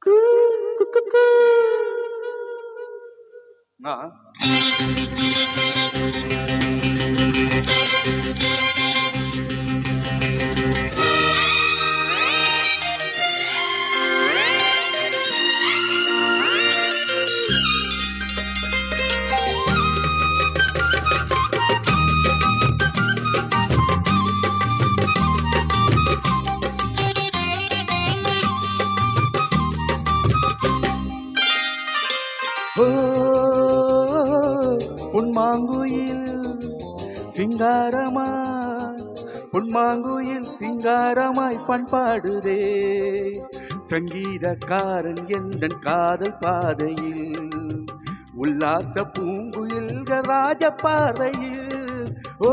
கூ, கு, கு, கூ. ஆ. ஓ, பொன்மாங்குயில் சிங்காரமாய், பொன்மாங்குயில் சிங்காரமாய் பண்பாடுதே. சங்கீதக்காரன் எந்தன் காதல் பாதையில், உல்லாச பூங்குயில்கள் ராஜ பார்வையில். ஓ,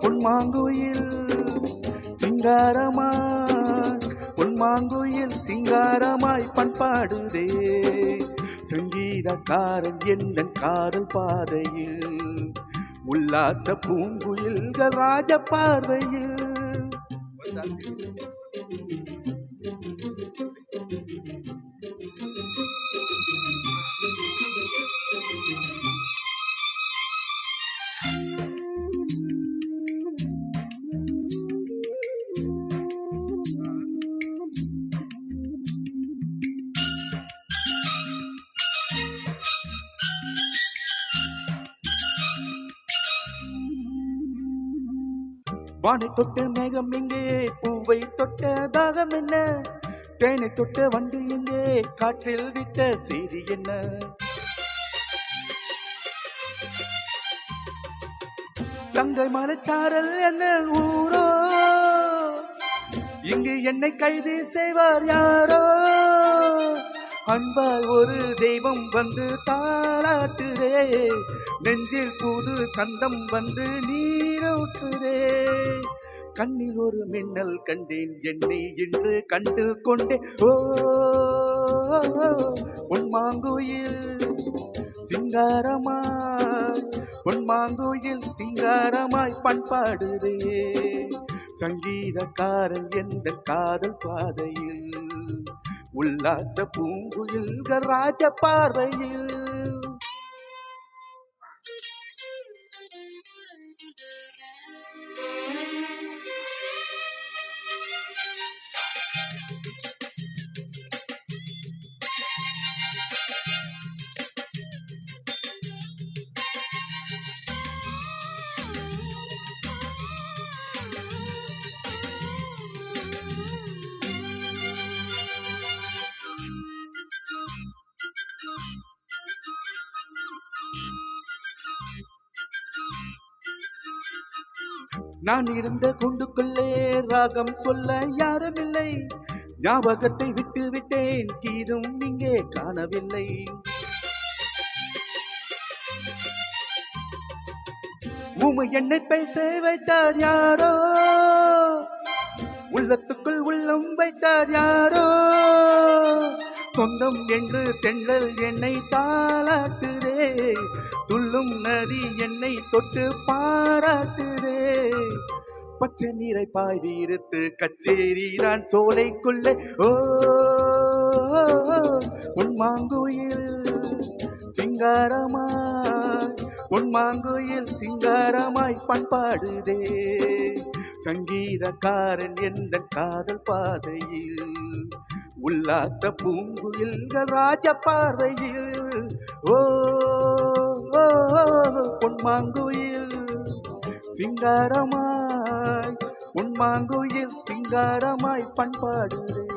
பொன்மாங்குயில் சிங்காரமாய், பொன்மாங்குயில் சிங்காரமாய் பண்பாடுதே. சங்கீதக்காரன் எந்தன் காதல் பாதையில், உல்லாச பூங்குயில்கள் ராஜ பார்வையில். வானை தொட்ட மேகம் எங்கே, பூவை தொட்ட தாகம் என்ன, தேனை தொட்ட வண்டு எங்கே, காற்றில் விட்ட செய்தி என்ன. தங்கை மலைச்சாரல் என்ன ஊரோ, இங்கு என்னை கைது செய்வார் யாரோ. அன்பால் ஒரு தெய்வம் வந்து தாளாட்டுதே, நெஞ்சில் புது சந்தம் வந்து நீரூட்டுதே. கண்ணில் ஒரு மின்னல் கண்டேன், என்னை இன்று கண்டு கொண்டேன். ஓ, பொன்மாங்குயில் சிங்காரமாய், பொன்மாங்குயில் சிங்காரமாய் பண்பாடுதே. சங்கீதக்காரன் எந்த காதல் பாதையில், உல்லாச பூங்குயில்கள் ராஜ பார்வையில். நான் இருந்த கூண்டுக்குள்ளே ராகம் சொல்ல யாரும் இல்லை, ஞாபகத்தை விட்டு விட்டேன், கீதும் இங்கே காணவில்லை. ஊமை என்னை பேச வைத்தார் யாரோ, உள்ளத்துக்குள் உள்ளம் வைத்தார் யாரோ. சொந்தம் என்று தென்றல் என்னை தாளாட்டுதே, துள்ளும் நதி என்னை தொட்டு பாராட்டுதே. பச்சை நீரை பாய்வி இருத்து கச்சேரி நான் சோலைக்குள்ளே. ஓ, பொன்மாங்குயில் சிங்காரமாய், பொன்மாங்குயில் சிங்காரமாய் பண்பாடுதே. சங்கீதக்காரன் எந்த காதல் பாதையில், உல்லாச பூங்குயில்கள் ராஜ பார்வையில். ஓ, பொன்மாங்குயில் சிங்காரமாய், பொன்மாங்குயில் சிங்காரமாய் பண்பாடுதே.